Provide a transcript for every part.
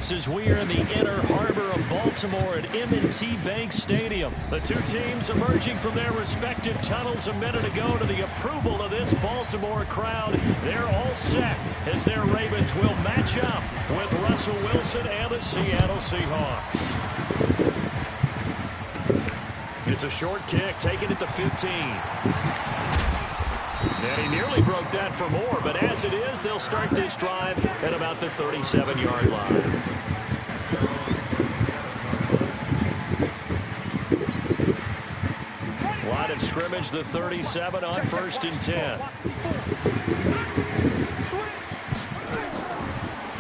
sports as we are in the inner harbor of Baltimore at M&T Bank Stadium. The two teams emerging from their respective tunnels a minute ago to the approval of this Baltimore crowd. They're all set as their Ravens will match up with Russell Wilson and the Seattle Seahawks. It's a short kick, taking it to 15. And he nearly broke that for more, but as it is, they'll start this drive at about the 37-yard line. Line of scrimmage, the 37 on 1st and 10.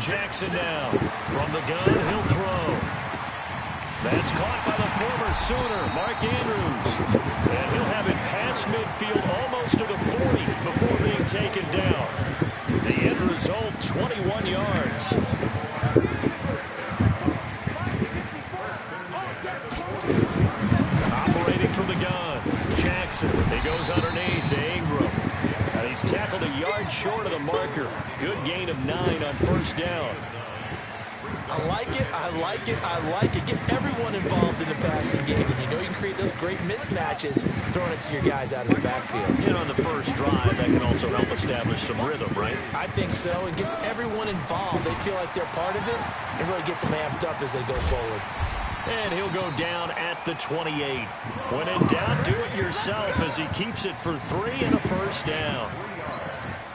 Jackson now. From the gun, he'll throw. That's caught by the former Sooner, Mark Andrews. And he'll have it past midfield almost to the 40 before being taken down. The end result, 21 yards. Operating from the gun, Jackson. He goes underneath to Ingram. And he's tackled a yard short of the marker. Good gain of 9 on 1st down. I like it, I like it, I like it. Get everyone involved in the passing game. And you know you can create those great mismatches throwing it to your guys out of the backfield. And on the first drive, that can also help establish some rhythm, right? I think so. It gets everyone involved. They feel like they're part of it and really gets them amped up as they go forward. And he'll go down at the 28. When in doubt, do it yourself as he keeps it for 3 and a 1st down.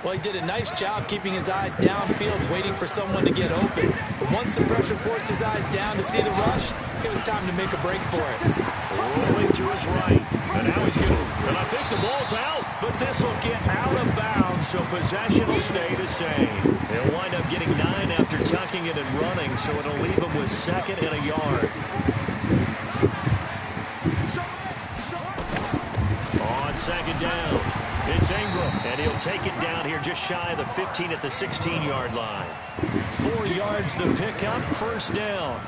Well, he did a nice job keeping his eyes downfield, waiting for someone to get open. But once the pressure forced his eyes down to see the rush, it was time to make a break for it. Rolling to his right. And now he's going to... And I think the ball's out, but this will get out of bounds, so possession will stay the same. He'll wind up getting 9 after tucking it and running, so it'll leave him with 2nd and a yard. On 2nd down. It's Ingram, and he'll take it down here just shy of the 15 at the 16-yard line. 4 yards the pickup, 1st down.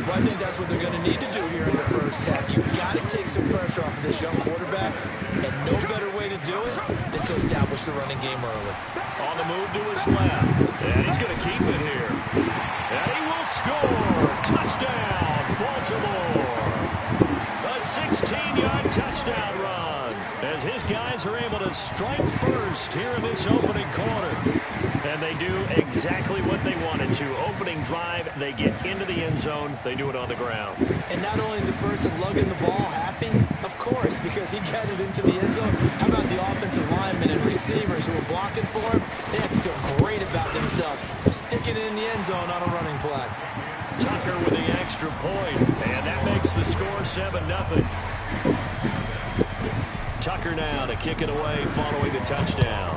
Well, I think that's what they're going to need to do here in the first half. You've got to take some pressure off of this young quarterback, and no better way to do it than to establish the running game early. On the move to his left, and he's going to keep it here. And he will score! Touchdown, Baltimore! A 16-yard touchdown run as his guys are able to strike first here in this opening quarter. And they do exactly what they wanted to. Opening drive, they get into the end zone. They do it on the ground. And not only is the person lugging the ball happy, of course, because he got it into the end zone. How about the offensive linemen and receivers who are blocking for him? They have to feel great about themselves, sticking it in the end zone on a running play. Tucker with the extra point, and that makes the score 7-0. Tucker now to kick it away following the touchdown.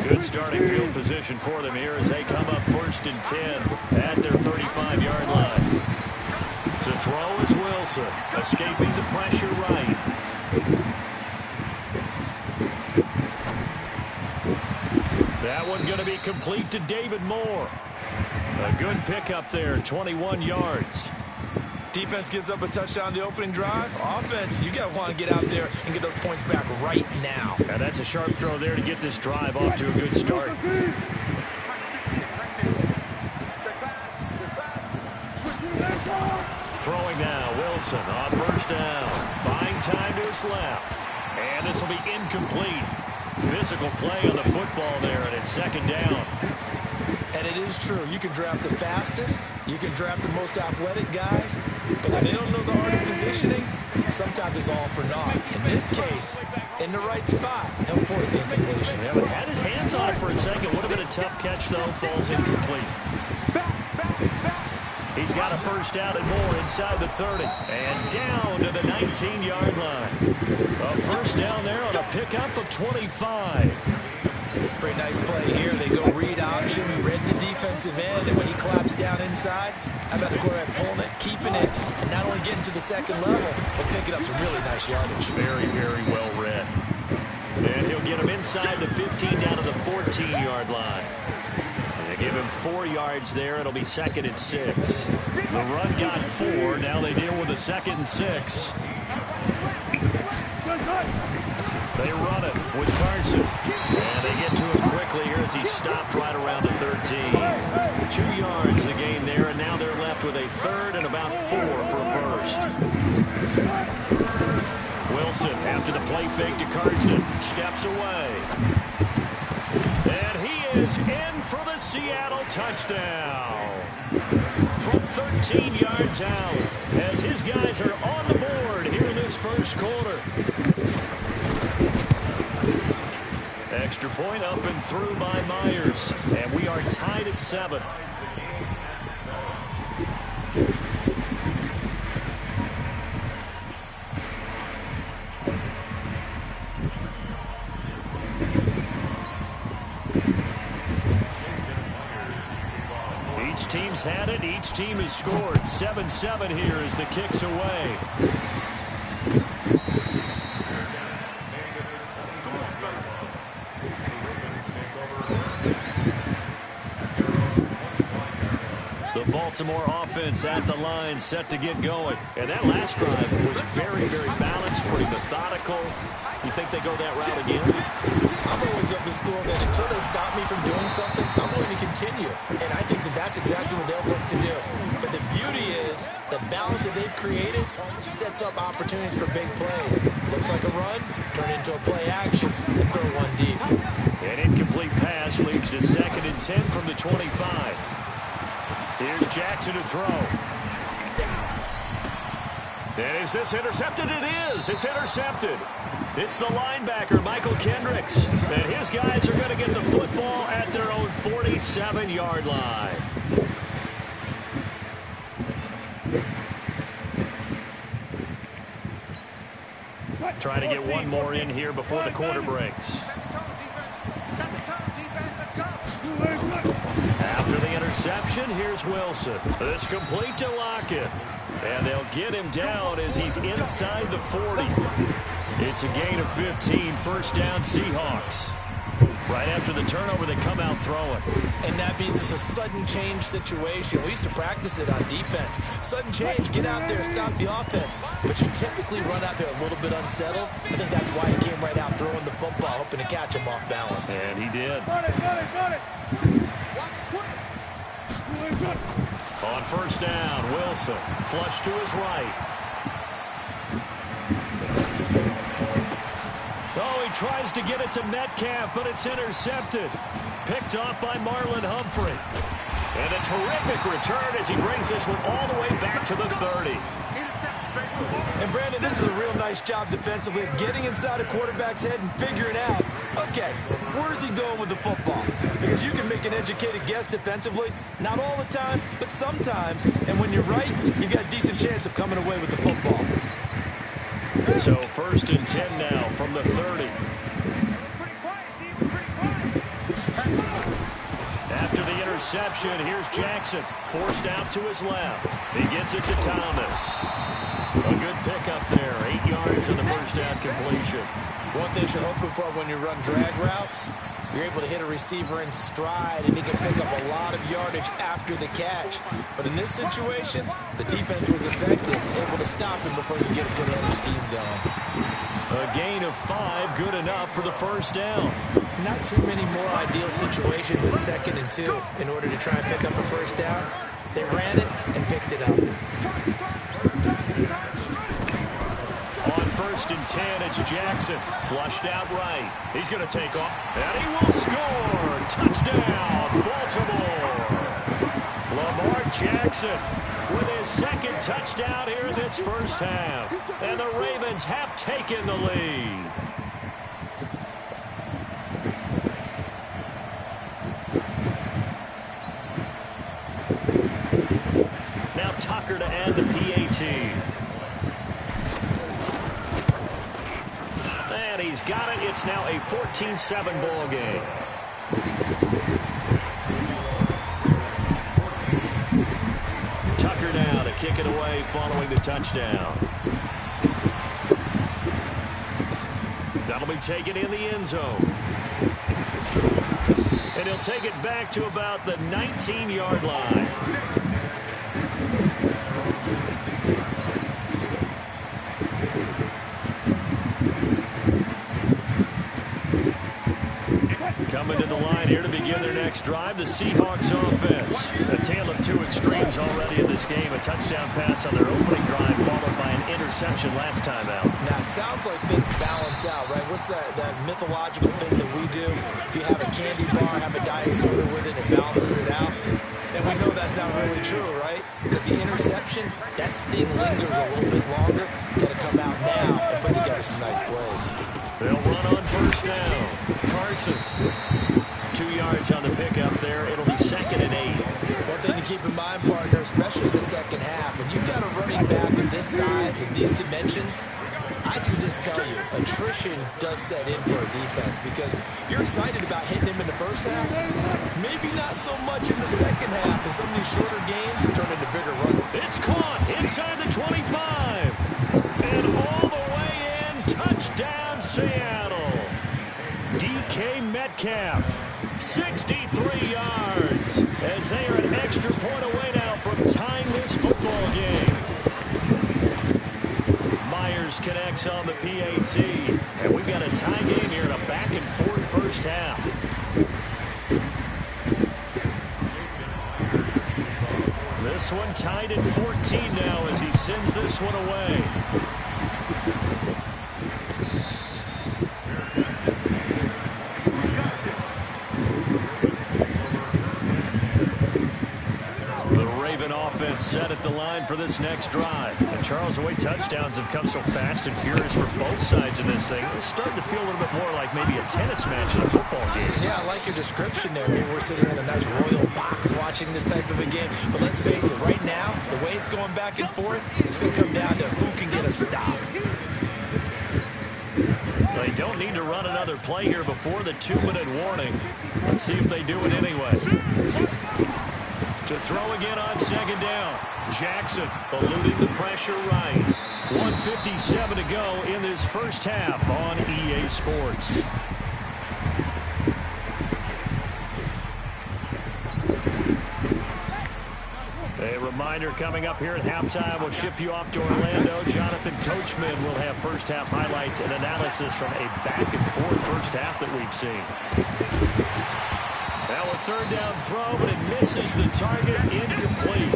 Good starting field position for them here as they come up 1st and 10 at their 35-yard line. To throw is Wilson, escaping the pressure right. That one going to be complete to David Moore. A good pickup there, 21 yards. Defense gives up a touchdown the opening drive. Offense, you got to want to get out there and get those points back right now. And that's a sharp throw there to get this drive off to a good start. Throwing now, Wilson on 1st down. Buying time to his left. And this will be incomplete. Physical play on the football there, and it's 2nd down. And it is true. You can draft the fastest. You can draft the most athletic guys. But if they don't know the art of positioning, sometimes it's all for naught. In this case, in the right spot, he'll force the incompletion. Yeah, but had his hands on it for a second. Would have been a tough catch, though. Falls incomplete. He's got a 1st down and more inside the 30. And down to the 19-yard line. A 1st down there on a pickup of 25. Pretty nice play here. They go read option, read the defensive end, and when he claps down inside, how about the quarterback pulling it, keeping it, and not only getting to the 2nd level, but picking up some really nice yardage. Very, very well read. And he'll get him inside the 15 down to the 14-yard line. They give him 4 yards there. It'll be 2nd and 6. The run got 4. Now they deal with a 2nd and 6. They run it with Carson. And they get to him quickly here as he stopped right around the 13. 2 yards the gain there, and now they're left with a 3rd and about 4 for a first. Wilson, after the play fake to Carson, steps away. And he is in for the Seattle touchdown. From 13 yards out, as his guys are on the board here in this first quarter. Extra point up and through by Myers. And we are tied at 7. Each team's had it. Each team has scored. 7-7 here as the kick's away. Baltimore offense at the line, set to get going. And that last drive was very, very balanced, pretty methodical. You think they go that route again? I'm always of the school that until they stop me from doing something, I'm going to continue. And I think that that's exactly what they'll look to do. But the beauty is the balance that they've created sets up opportunities for big plays. Looks like a run, turn into a play action, and throw one deep. An incomplete pass leads to 2nd and 10 from the 25. Here's Jackson to throw. And is this intercepted? It is. It's intercepted. It's the linebacker, Michael Kendricks. And his guys are going to get the football at their own 47-yard line. Trying to get one more in here before the quarter breaks. After the interception, here's Wilson. This complete to Lockett. And they'll get him down as he's inside the 40. It's a gain of 15, first down Seahawks. Right after the turnover, they come out throwing. And that means it's a sudden change situation. We used to practice it on defense. Sudden change, get out there, stop the offense. But you typically run out there a little bit unsettled. I think that's why he came right out throwing the football, hoping to catch him off balance. And he did. Got it. On first down, Wilson, flush to his right. Oh, he tries to get it to Metcalf, but it's intercepted. Picked off by Marlon Humphrey. And a terrific return as he brings this one all the way back to the 30. And Brandon, this is a real nice job defensively of getting inside a quarterback's head and figuring out, okay, where's he going with the football? Because you can make an educated guess defensively, not all the time, but sometimes. And when you're right, you've got a decent chance of coming away with the football. So first and 10 now from the 30. After the interception, here's Jackson. Forced out to his left. He gets it to Thomas. A good pickup there. 8 yards on the first down completion. One thing you're hoping for when you run drag routes, you're able to hit a receiver in stride, and he can pick up a lot of yardage after the catch. But in this situation, the defense was effective, able to stop him before you get a good head of steam going. A gain of 5, good enough for the first down. Not too many more ideal situations at 2nd and 2 in order to try and pick up a first down. They ran it and picked it up. On first and 10, it's Jackson. Flushed out right. He's going to take off. And he will score. Touchdown, Baltimore. Lamar Jackson with his 2nd touchdown here in this first half. And the Ravens have taken the lead. Now Tucker to add the PAT. And he's got it. It's now a 14-7 ball game. Tucker now to kick it away following the touchdown. That'll be taken in the end zone. And he'll take it back to about the 19-yard line. Coming to the line here to begin their next drive, the Seahawks offense. A tale of two extremes already in this game. A touchdown pass on their opening drive, followed by an interception last time out. Now, it sounds like things balance out, right? What's that mythological thing that we do? If you have a candy bar, have a diet soda with it, it balances it out. And we know that's not really true, right? Because the interception, that sting lingers a little bit longer. Got to come out now and put together some nice plays. They'll run on first down. Carson. 2 yards on the pickup there. It'll be 2nd and 8. One thing to keep in mind, partner, especially in the second half, when you've got a running back of this size and these dimensions, I can just tell you, attrition does set in for a defense because you're excited about hitting him in the first half. Maybe not so much in the second half, and some of these shorter gains turn into bigger runs. It's caught inside the 25. And all the way in. Touchdown, Seattle. DK Metcalf. 63 yards as they are an extra point away now from tying this football game. Myers connects on the PAT, and we've got a tie game here in a back-and-forth first half. This one tied at 14 now as he sends this one away. Set at the line for this next drive. And Charles, the way touchdowns have come so fast and furious for both sides of this thing, it's starting to feel a little bit more like maybe a tennis match in a football game. Yeah, I like your description there. Maybe we're sitting in a nice royal box watching this type of a game. But let's face it, right now, the way it's going back and forth, it's going to come down to who can get a stop. They don't need to run another play here before the 2-minute warning. Let's see if they do it anyway. To throw again on second down. Jackson eluding the pressure right. 1:57 to go in this first half on EA Sports. A reminder coming up here at halftime, we'll ship you off to Orlando. Jonathan Coachman will have first half highlights and analysis from a back-and-forth first half that we've seen. Now a third down throw, but it misses the target, incomplete.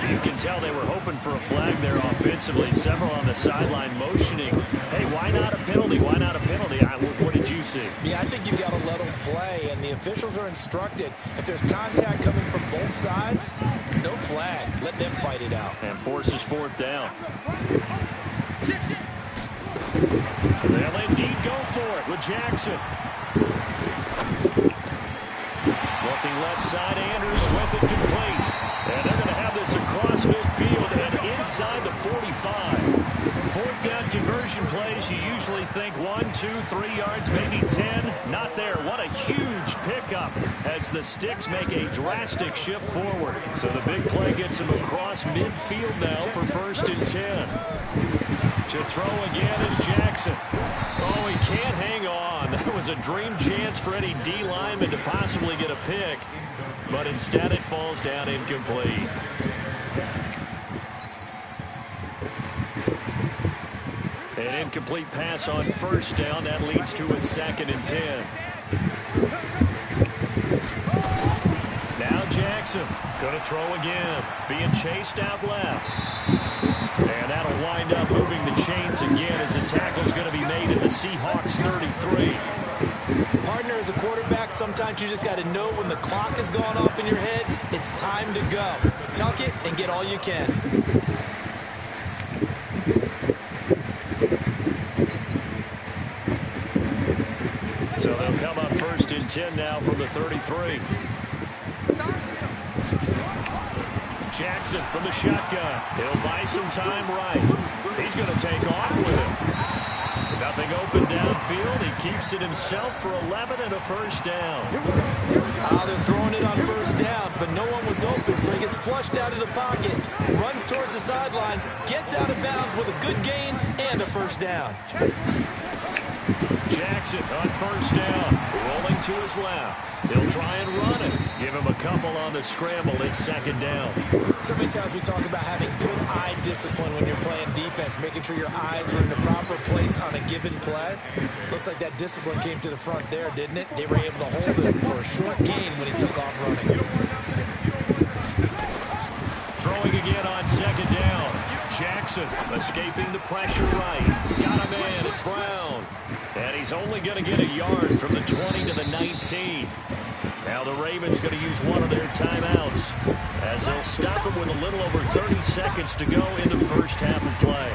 You can tell they were hoping for a flag there offensively. Several on the sideline motioning. Hey, why not a penalty? Why not a penalty? What did you see? Yeah, I think you've got to let them play, and the officials are instructed. If there's contact coming from both sides, no flag. Let them fight it out. And forces fourth down. They'll indeed go for it with Jackson. Looking left side, Andrews with it complete. And they're going to have this across midfield and inside the 45. Fourth down conversion plays, you usually think 1, 2, 3 yards, maybe 10. Not there. What a huge pickup as the Sticks make a drastic shift forward. So the big play gets them across midfield now for 1st and 10. To throw again is Jackson. Oh, he can't hang on. That was a dream chance for any D lineman to possibly get a pick. But instead it falls down incomplete. An incomplete pass on first down. That leads to a 2nd and 10. Now Jackson going to throw again. Being chased out left. And that'll wind up moving the chains again as the tackle's going to be made at the Seahawks 33. Partner, as a quarterback, sometimes you just got to know when the clock has gone off in your head, it's time to go. Tuck it and get all you can. So they'll come up 1st and 10 now from the 33. Jackson from the shotgun. He'll buy some time right. He's going to take off with it. Nothing open downfield. He keeps it himself for 11 and a first down. They're throwing it on first down, but no one was open, so he gets flushed out of the pocket, runs towards the sidelines, gets out of bounds with a good gain and a first down. Jackson on first down, rolling to his left. He'll try and run it. Give him a couple on the scramble. It's second down. So many times we talk about having good eye discipline when you're playing defense, making sure your eyes are in the proper place on a given play. Looks like that discipline came to the front there, didn't it? They were able to hold it for a short gain when he took off running. Throwing again on second down. Jackson escaping the pressure right. Got a man. It's Brown. And he's only going to get a yard from the 20 to the 19. Now the Ravens going to use one of their timeouts as they'll stop him with a little over 30 seconds to go in the first half of play.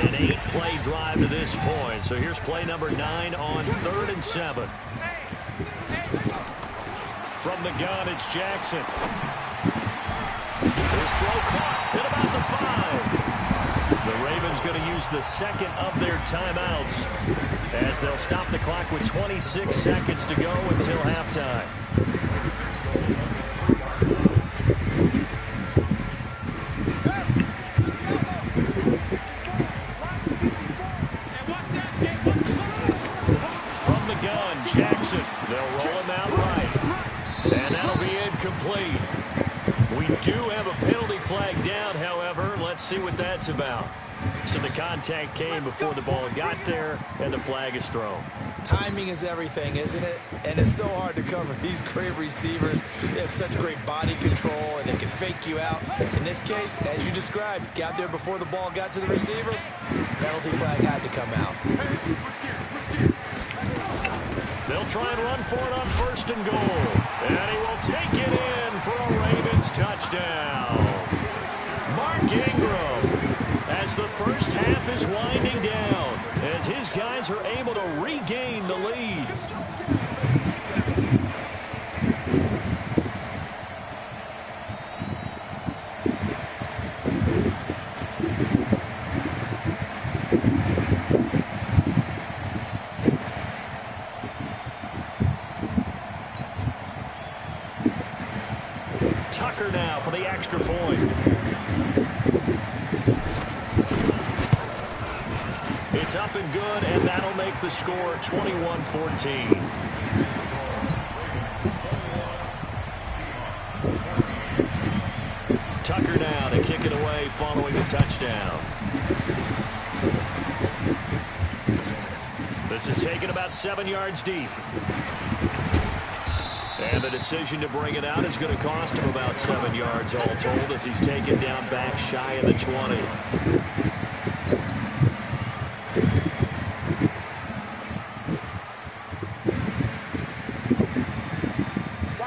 An 8-play drive to this point. So here's play number 9 on 3rd and 7. From the gun, it's Jackson. His throw caught at about the 5. The Ravens going to use the second of their timeouts as they'll stop the clock with 26 seconds to go until halftime. From the gun, Jackson. They'll roll him out right. And that'll be incomplete. We do have a penalty flag down, however. Let's see what that's about. So the contact came before the ball got there, and the flag is thrown. Timing is everything, isn't it? And it's so hard to cover these great receivers. They have such great body control, and they can fake you out. In this case, as you described, got there before the ball got to the receiver. Penalty flag had to come out. They'll try and run for it on 1st and goal. And he will take it in for a Ravens touchdown. Mark Ingram, as the first half is winding down, as his guys are able to regain the lead. Tucker now for the extra point. It's up and good, and that'll make the score 21-14. Tucker now to kick it away following the touchdown. This is taken about 7 yards deep. And the decision to bring it out is going to cost him about 7 yards all told as he's taken down back shy of the 20.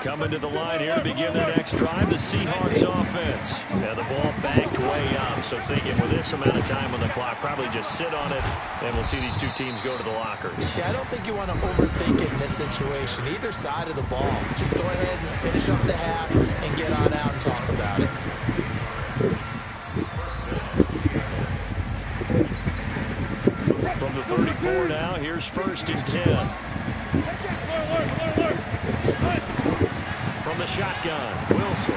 Coming to the line here to begin the next drive, the Seahawks offense. Now the ball backed way up, so thinking with this amount of time on the clock, probably just sit on it, and we'll see these two teams go to the lockers. Yeah, I don't think you want to overthink it in this situation. Either side of the ball. Just go ahead and finish up the half and get on out and talk about it. From the 34 now, here's 1st and 10. From the shotgun, Wilson.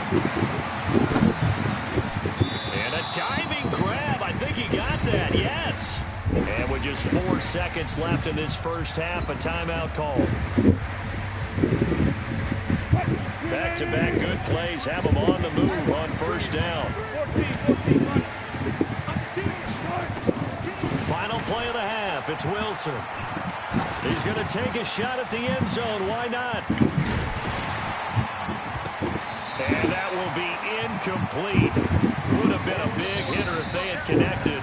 And a diving grab. I think he got that, yes. And with just 4 seconds left in this first half, a timeout call. Back-to-back good plays have them on the move on 1st down. Final play of the half, it's Wilson. He's going to take a shot at the end zone. Why not? And that will be incomplete. Would have been a big hitter if they had connected.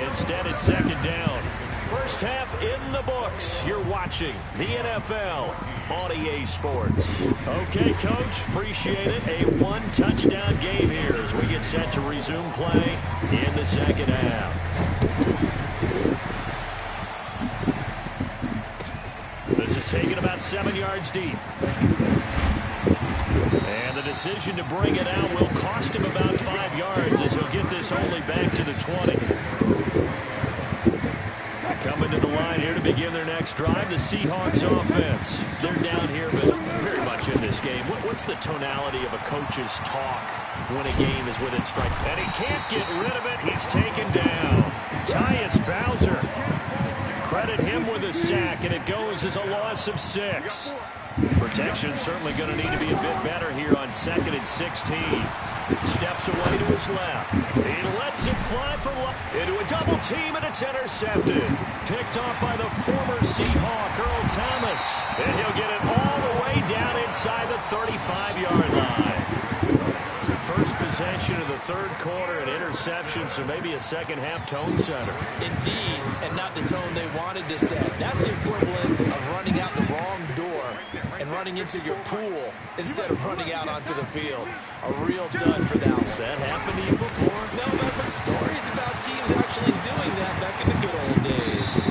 Instead, it's 2nd down. First half in the books. You're watching the NFL on EA Sports. Okay, Coach, appreciate it. A 1-touchdown game here as we get set to resume play in the second half. This is taken about 7 yards deep. And the decision to bring it out will cost him about 5 yards as he'll get this only back to the 20. Coming to the line here to to begin their next drive, the Seahawks offense. They're down here, but very much in this game. What's the tonality of a coach's talk when a game is within strike? And he can't get rid of it. He's taken down. Tyus Bowser. Credit him with a sack, and it goes as a loss of 6. Protection certainly going to need to be a bit better here on 2nd and 16. Steps away to his left. He lets it fly from left into a double team, and it's intercepted. Picked off by the former Seahawk, Earl Thomas. And he'll get it all the way down inside the 35-yard line. First possession of the third quarter, an interception, so maybe a second-half tone setter. Indeed, and not the tone they wanted to set. That's the equivalent of running out the wrong door and running into your pool instead of running out onto the field. A real dud for that one. Has that happened to you before? No, but I've heard stories about teams actually doing that back in the good old days.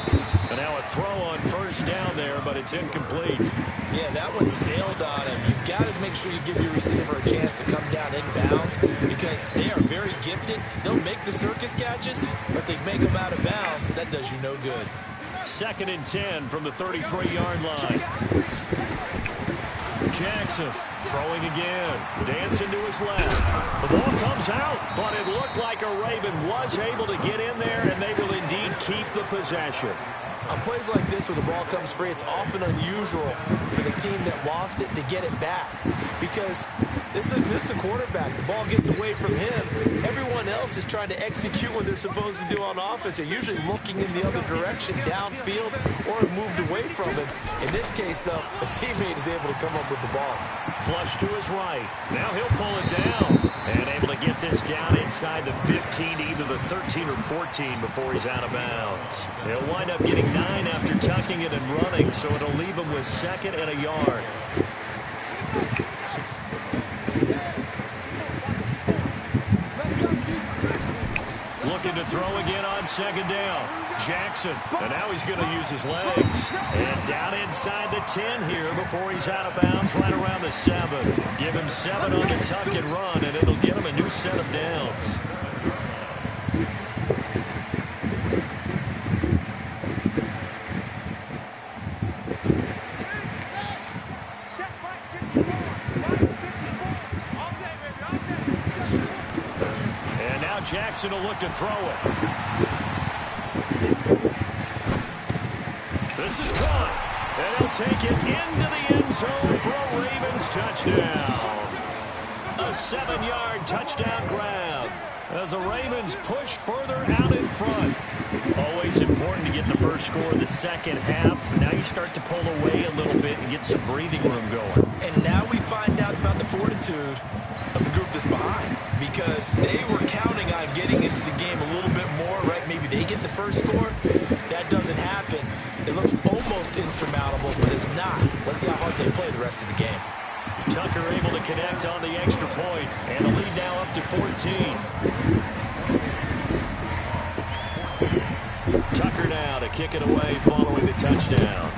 And now a throw on first down there, but it's incomplete. Yeah, that one sailed on him. You've got to make sure you give your receiver a chance to come down inbounds because they are very gifted. They'll make the circus catches, but they make them out of bounds. That does you no good. 2nd and 10 from the 33-yard line. Jackson throwing again. Dancing to his left. The ball comes out, but it looked like a Raven was able to get in there, and they will indeed keep the possession. On plays like this where the ball comes free, it's often unusual for the team that lost it to get it back because this is a quarterback. The ball gets away from him. Everyone else is trying to execute what they're supposed to do on offense. They're usually looking in the other direction, downfield, or moved away from him. In this case, though, a teammate is able to come up with the ball. Flush to his right. Now he'll pull it down. And able to get this down inside the 15 to either the 13 or 14 before he's out of bounds. He'll wind up getting 9 after tucking it and running, so it'll leave him with 2nd and a yard. Looking to throw again on 2nd down. Jackson, and now he's going to use his legs. And down inside the 10 here before he's out of bounds, right around the 7. Give him 7 on the tuck and run, and it'll get him a new set of downs. And now Jackson will look to throw it. This is caught, and he'll take it into the end zone for a Ravens touchdown. A 7-yard touchdown grab as the Ravens push further out in front. Always important to get the first score of the second half. Now you start to pull away a little bit and get some breathing room going. And now we find out about the fortitude of the group that's behind because they were counting on getting into the game a little bit more, right? Maybe they get the first score. That doesn't happen. It looks almost insurmountable, but it's not. Let's see how hard they play the rest of the game. Tucker able to connect on the extra point, and the lead now up to 14. Tucker now to kick it away following the touchdown.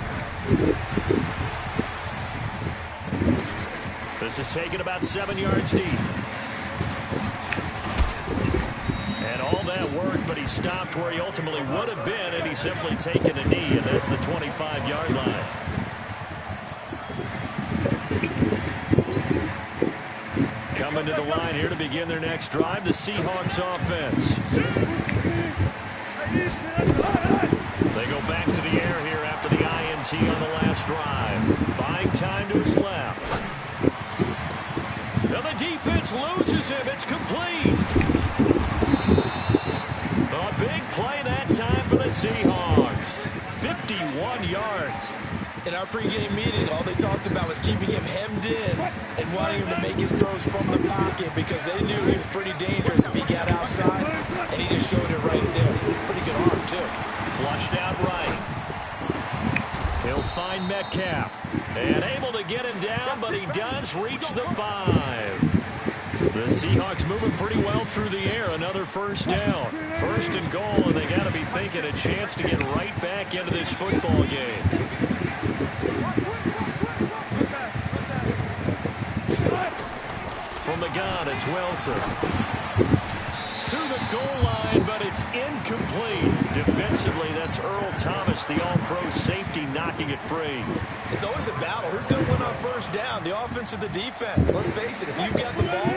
This is taken about 7 yards deep. And all that work, but he stopped where he ultimately would have been, and he's simply taken a knee, and that's the 25-yard line. Coming to the line here to begin their next drive, the Seahawks offense. They go back to the air here after the INT on the last drive. Buying time to his left. Now the defense loses him. It's complete. A big play that time for the Seahawks. 51 yards. In our pregame meeting, all they talked about was keeping him hemmed in and wanting him to make his throws from the pocket because they knew he was pretty dangerous if he got outside, and he just showed it right there. Pretty good arm, too. Flushed out right. He'll find Metcalf. And able to get him down, but he does reach the 5. The Seahawks moving pretty well through the air. Another first down. 1st and goal, and they got to be thinking a chance to get right back into this football game. From the gun, it's Wilson. to the goal line, but it's incomplete. Defensively, that's Earl Thomas, the all-pro safety, knocking it free. It's always a battle. Who's going to win on first down, the offense or the defense? Let's face it, if you've got the ball,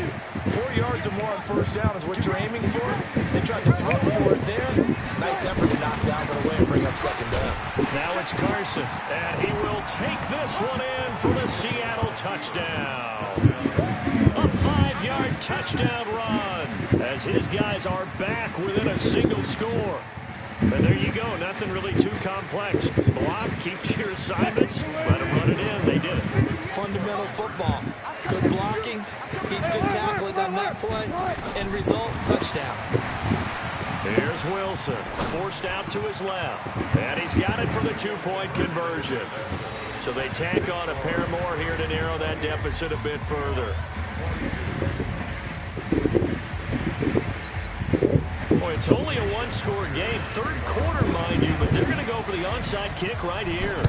4 yards or more on first down is what you're aiming for. They tried to throw for it there. Nice effort to knock down the away and bring up second down. Now it's Carson, and he will take this one in for the Seattle touchdown. A 5-yard touchdown run as his guys are back within a single score. And there you go. Nothing really too complex. Block, keep to your assignments, let them run it in. They did it. Fundamental football. Good blocking, beats good tackling on that play. End result, touchdown. Here's Wilson, forced out to his left. And he's got it for the 2-point conversion. So they tack on a pair more here to narrow that deficit a bit further. Boy, it's only a one-score game. Third quarter, mind you, but they're going to go for the onside kick right here.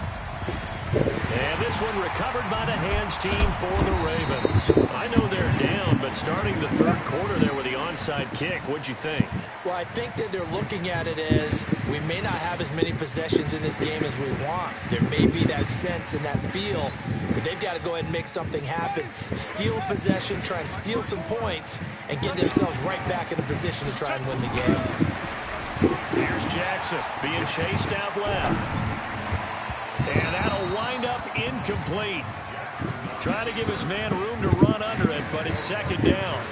And this one recovered by the hands team for the Ravens. I know they're down, but starting the third quarter there with the onside kick, what'd you think? Well, I think that they're looking at it as we may not have as many possessions in this game as we want. There may be that sense and that feel, but they've got to go ahead and make something happen. Steal a possession, try and steal some points, and get themselves right back in a position to try and win the game. Here's Jackson being chased out left. And that'll wind up incomplete. Trying to give his man room to run under it, but it's second down.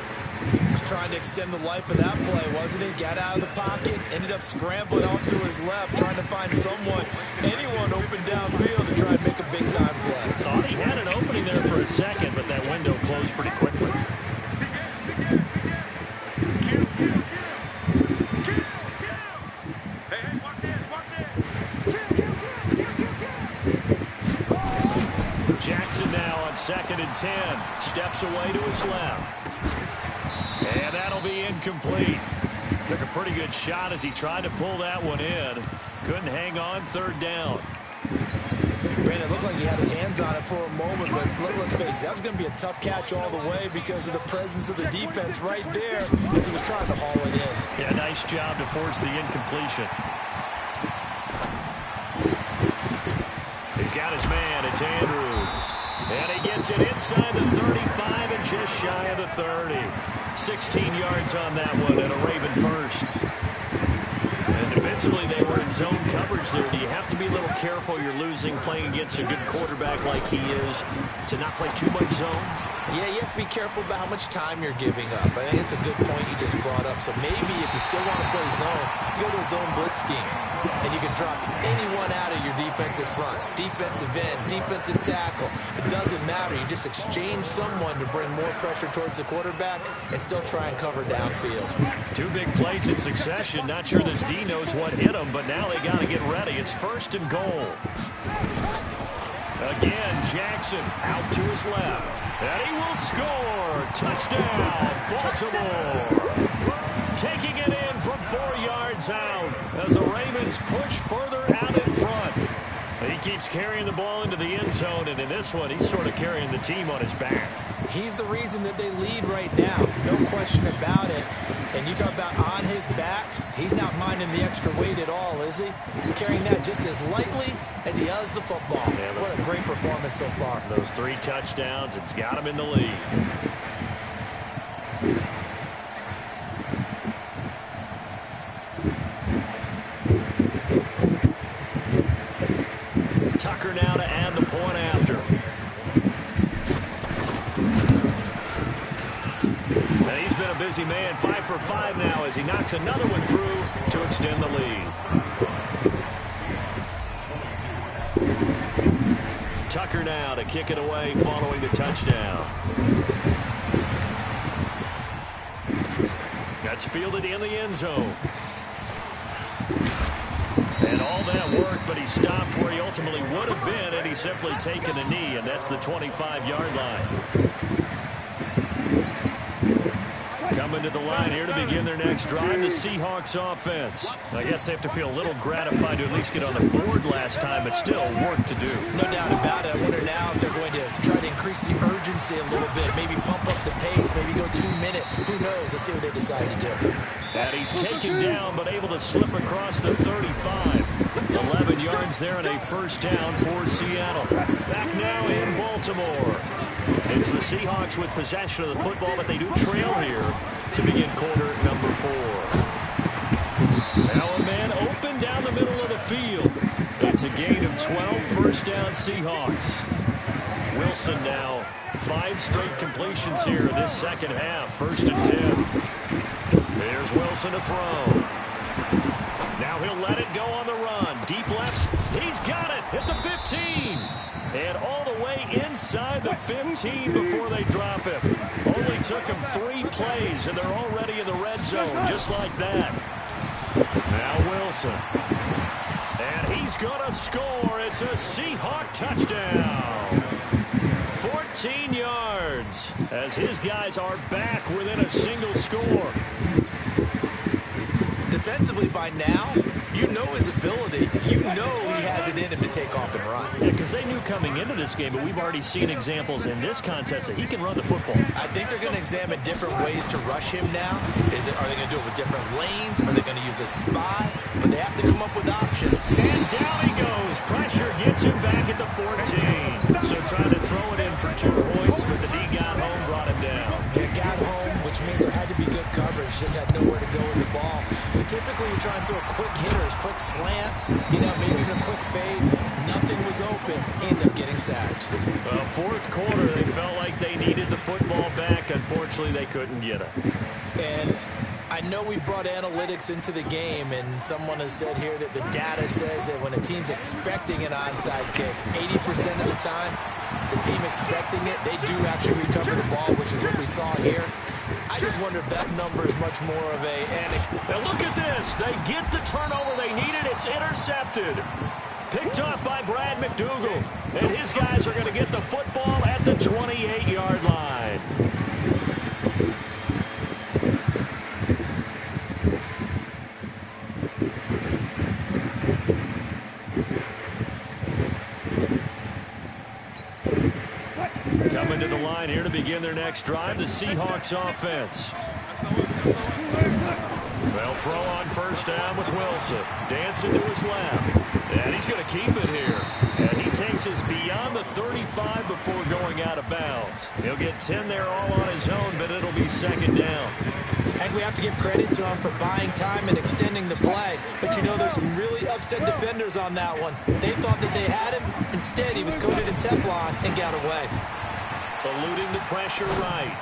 Was trying to extend the life of that play, wasn't he? Got out of the pocket, ended up scrambling off to his left, trying to find someone, anyone open downfield to try and make a big-time play. Thought he had an opening there for a second, but that window closed pretty quickly. Jackson now on 2nd and 10. Steps away to his left. And that'll be incomplete. Took a pretty good shot as he tried to pull that one in. Couldn't hang on, third down. Brandon, it looked like he had his hands on it for a moment, but let's face it, that was going to be a tough catch all the way because of the presence of the defense right there as he was trying to haul it in. Yeah, nice job to force the incompletion. He's got his man. It's Andrews. And he gets it inside the 35 and just shy of the 30. 16 yards on that one and a Raven first. And defensively, they were in zone coverage there. Do you have to be a little careful? You're losing playing against a good quarterback like he is to not play too much zone? Yeah, you have to be careful about how much time you're giving up. I think it's a good point you just brought up. So maybe if you still want to play zone, you go to a zone blitz scheme. And you can drop anyone out of your defensive front. Defensive end, defensive tackle. It doesn't matter. You just exchange someone to bring more pressure towards the quarterback and still try and cover downfield. Two big plays in succession. Not sure this D knows what hit him, but now they got to get ready. It's 1st and goal. Again, Jackson out to his left. And he will score. Touchdown, Baltimore. Taking it in from 4 yards out as the Ravens push further out in front. He keeps carrying the ball into the end zone, and in this one, he's sort of carrying the team on his back. He's the reason that they lead right now. No question about it. And you talk about on his back, he's not minding the extra weight at all, is he? Carrying that just as lightly as he does the football. Yeah, what a great performance so far. Those 3 touchdowns, it's got him in the lead. Tucker now to add the point after. And he's been a busy man, 5 for 5 now as he knocks another one through to extend the lead. Tucker now to kick it away following the touchdown. That's fielded in the end zone. And all that work, but he stopped where he ultimately would have been had he simply taken a knee, and that's the 25-yard line. Coming to the line here to begin their next drive, the Seahawks offense. I guess they have to feel a little gratified to at least get on the board last time, but still work to do. No doubt about it. I wonder now if they're going to try to increase the urgency a little bit, maybe pump up the pace, maybe go 2 minute. Who knows? Let's see what they decide to do. And he's taken down, but able to slip across the 35. 11 yards there and a first down for Seattle. Back now in Baltimore. It's the Seahawks with possession of the football, but they do trail here to begin quarter number 4. Now a man open down the middle of the field. It's a gain of 12, first down Seahawks. Wilson now 5 straight completions here this second half, 1st and 10. Here's Wilson to throw. Now he'll let it go on the run. Deep left. He's got it at the 15. And all the way inside the 15 before they drop him. Only took him 3 plays, and they're already in the red zone, just like that. Now Wilson. And he's going to score. It's a Seahawk touchdown. 14 yards as his guys are back within a single score. Defensively by now, you know his ability. You know he has it in him to take off and run. Yeah, because they knew coming into this game, but we've already seen examples in this contest that he can run the football. I think they're going to examine different ways to rush him now. Are they going to do it with different lanes? Are they going to use a spy? But they have to come up with options. And down he goes. Pressure gets him back at the 14. So trying to throw it in for 2 points, but the D got home, brought him down. They got home, which means there had to be good coverage. Just had nowhere to go with the ball. Typically, you try and throw quick hitters, quick slants, maybe even a quick fade. Nothing was open. He ends up getting sacked. Well, 4th quarter, they felt like they needed the football back. Unfortunately, they couldn't get it. And I know we brought analytics into the game, and someone has said here that the data says that when a team's expecting an onside kick, 80% of the time, the team expecting it, they do actually recover the ball, which is what we saw here. I just wonder if that number is much more of a... Now look at this. They get the turnover they needed. It's intercepted. Picked up by Brad McDougal. And his guys are going to get the football at the 28-yard line. Coming to the line here to begin their next drive, the Seahawks offense. They'll throw on first down with Wilson. Dancing to his left. And he's going to keep it here. And he takes us beyond the 35 before going out of bounds. He'll get 10 there all on his own, but it'll be second down. And we have to give credit to him for buying time and extending the play. But there's some really upset defenders on that one. They thought that they had him. Instead, he was coated in Teflon and got away. Eluding the pressure right.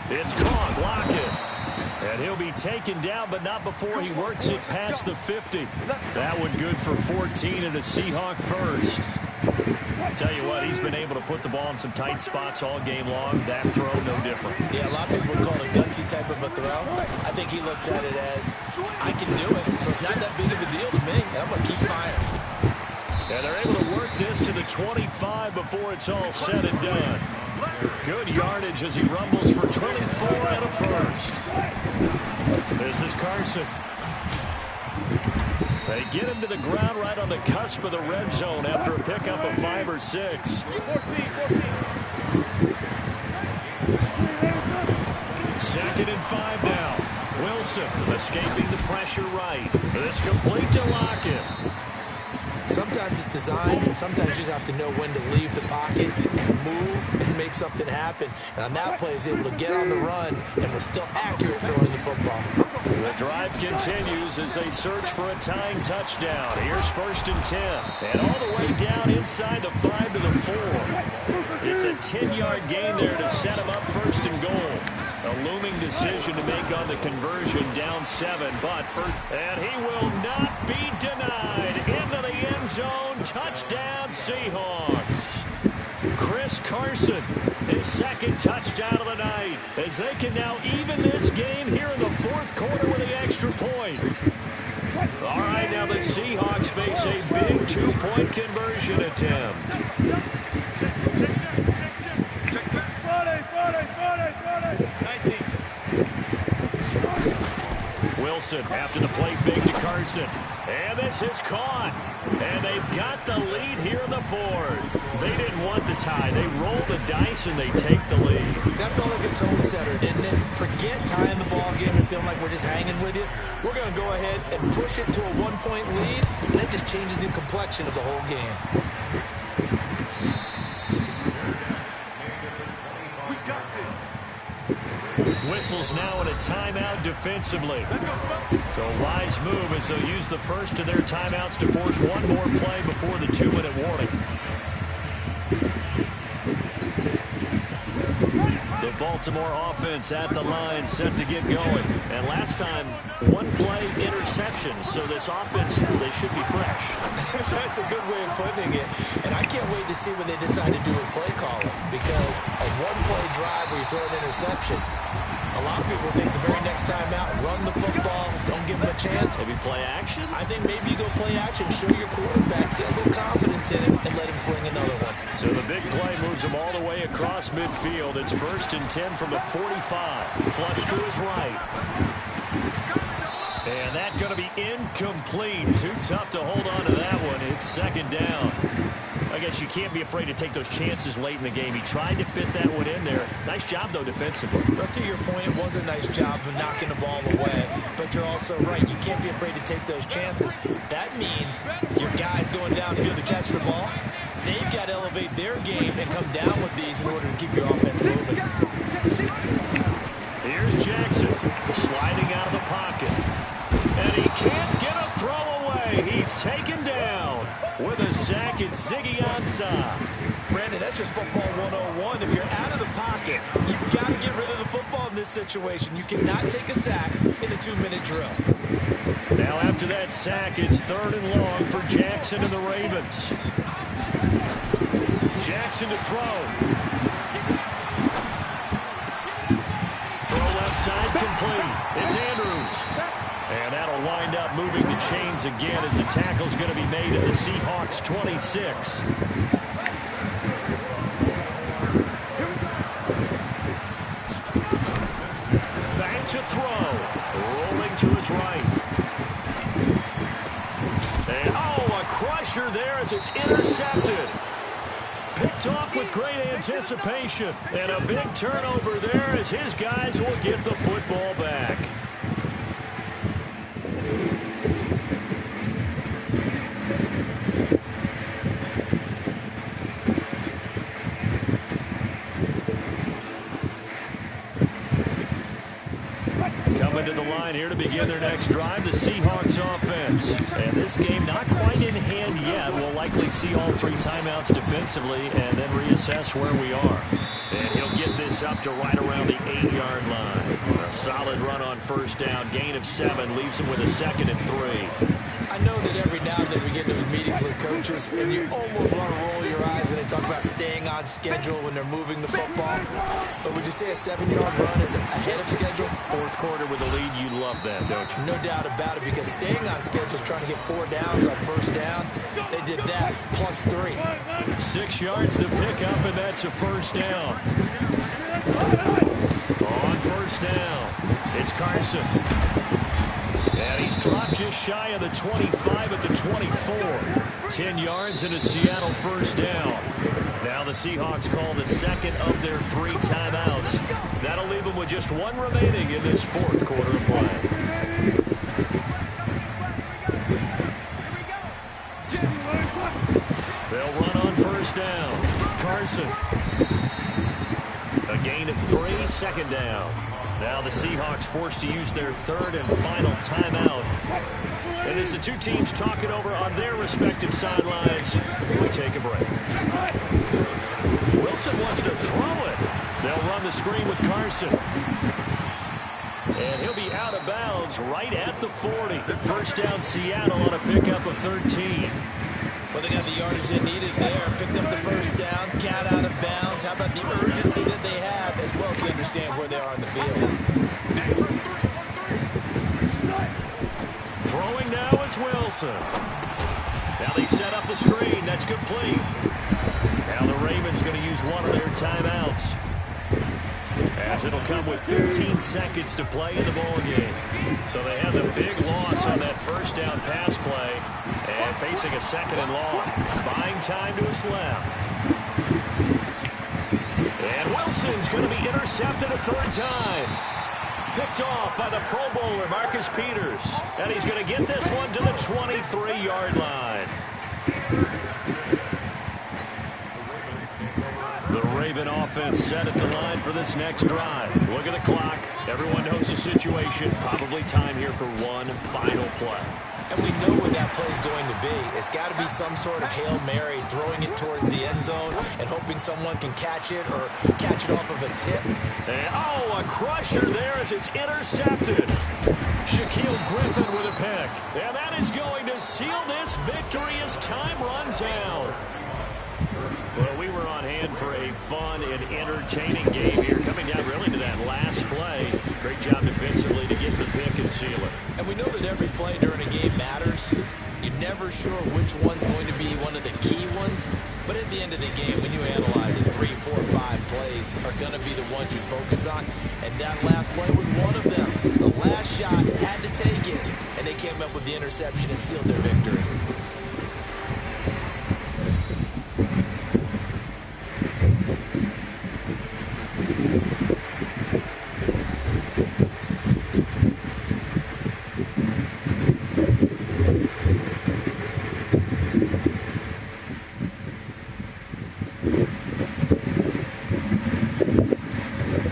It's caught. Block it. And he'll be taken down, but not before he works it past the 50. That one good for 14 and a Seahawk first. Tell you what, he's been able to put the ball in some tight spots all game long. That throw, no different. Yeah, a lot of people would call it a gutsy type of a throw. I think he looks at it as, I can do it, so it's not that big of a deal to me, and I'm going to keep firing. And they're able to work this to the 25 before it's all said and done. Good yardage as he rumbles for 24 and a first. This is Carson. They get him to the ground right on the cusp of the red zone after a pickup of 5 or 6. Second and 5 now. Wilson escaping the pressure right. This complete to Lockett. Sometimes it's designed, and sometimes you just have to know when to leave the pocket and move and make something happen. And on that play, he was able to get on the run and was still accurate throwing the football. The drive continues as they search for a tying touchdown. Here's 1st and 10. And all the way down inside the 5 to the 4. It's a 10-yard gain there to set him up 1st and goal. A looming decision to make on the conversion, down 7, but and he will not be denied. Into the end zone, touchdown Seahawks. Chris Carson, his 2nd touchdown of the night, as they can now even this game here in the 4th quarter with the extra point. All right, now the Seahawks face a big 2-point conversion attempt. Wilson after the play fake to Carson. And this is caught. And they've got the lead here in the fourth. They didn't want the tie. They roll the dice and they take the lead. That felt like a tone setter, didn't it? Forget tying the ball game and feeling like we're just hanging with you. We're going to go ahead and push it to a one-point lead, and that just changes the complexion of the whole game. Whistles now in a timeout defensively. So a wise move as they'll use the first of their timeouts to force one more play before the 2-minute warning. The Baltimore offense at the line set to get going. And last time, one play interception. So this offense, they should be fresh. That's a good way of putting it. And I can't wait to see what they decide to do with play calling. Because a one-play drive where you throw an interception, a lot of people think the very next time out, run the football, don't give them a chance. Maybe play action? I think maybe you go play action, show your quarterback, get a little confidence in him, and let him fling another one. So the big play moves him all the way across midfield. It's 1st and 10 from the 45. Flush to his right. And that's going to be incomplete. Too tough to hold on to that one. It's 2nd down. I guess you can't be afraid to take those chances late in the game. He tried to fit that one in there. Nice job, though, defensively. But to your point, it was a nice job of knocking the ball away. But you're also right. You can't be afraid to take those chances. That means your guys going downfield to catch the ball, they've got to elevate their game and come down with these in order to keep your offense moving. Here's Jackson sliding out of the pocket. And he can't get a throw away. He's taken down with a sack. It's Ziggy Ansah. Brandon, that's just football 101. If you're out of the pocket, you've got to get rid of the football in this situation. You cannot take a sack in a 2-minute drill. Now after that sack, it's 3rd and long for Jackson and the Ravens. Jackson to throw. Throw left side complete. It's Andrews. And that'll wind up moving the chains again as the tackle's going to be made at the Seahawks 26. Back to throw. Rolling to his right. And a crusher there as it's intercepted. Picked off with great anticipation. And a big turnover there as his guys will get the football back. Coming to the line here to begin their next drive, the Seahawks offense. And this game not quite in hand yet. We'll likely see all 3 timeouts defensively and then reassess where we are. And he'll get this up to right around the 8-yard line. A solid run on 1st down. Gain of 7 leaves him with a 2nd and 3. I know that every now and then we get those meetings with coaches, and you almost want to roll your eyes when they talk about staying on schedule when they're moving the football. But would you say a 7-yard run is ahead of schedule? 4th quarter with a lead, you love that, don't you? No doubt about it, because staying on schedule is trying to get 4 downs on 1st down. They did that, plus 3. 6 yards to pick up, and that's a 1st down. On 1st down, it's Carson. And he's dropped just shy of the 25 at the 24. 10 yards and a Seattle 1st down. Now the Seahawks call the 2nd of their 3 timeouts. That'll leave them with just 1 remaining in this 4th quarter of play. They'll run on 1st down. Carson. A gain of 3, 2nd down. Now the Seahawks forced to use their 3rd and final timeout. And as the 2 teams talk it over on their respective sidelines, we take a break. Wilson wants to throw it. They'll run the screen with Carson. And he'll be out of bounds right at the 40. 1st down Seattle on a pickup of 13. Well, they got the yardage they needed there. Picked up the 1st down, got out of bounds. How about the urgency that they have, as well as they understand where they are on the field. Throwing now is Wilson. Now they set up the screen. That's complete. Now the Ravens going to use one of their timeouts. as it'll come with 15 seconds to play in the ball game. So they had the big loss on that first down pass play and facing a second and long. Buying time to his left. And Wilson's going to be intercepted a third time. Picked off by the Pro Bowler, Marcus Peters. And he's going to get this one to the 23-yard line. The Raven offense set at the line for this next drive. Look at the clock. Everyone knows the situation. Probably time here for one final play. And we know what that play is going to be. It's got to be some sort of Hail Mary, throwing it towards the end zone and hoping someone can catch it or catch it off of a tip. And, oh, a crusher there as it's intercepted. Shaquille Griffin with a pick. And that is going to seal this victory as time runs out. Well, we were on hand for a fun and entertaining game here, coming down really to that last play. Great job defensively to get the pick and seal it. And we know that every play during a game matters. You're never sure which one's going to be one of the key ones. But at the end of the game, when you analyze it, 3, 4, 5 plays are going to be the ones you focus on. And that last play was one of them. The last shot had to take it, and they came up with the interception and sealed their victory.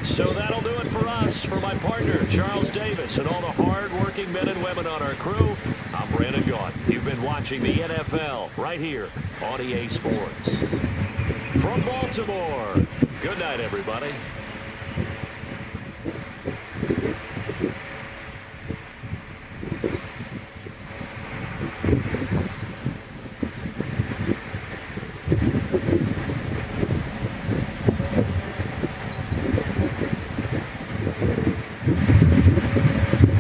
So that'll do it for us. For my partner, Charles Davis, and all the hard-working men and women on our crew, I'm Brandon Gaudin. You've been watching the NFL right here on EA Sports. From Baltimore, good night, everybody.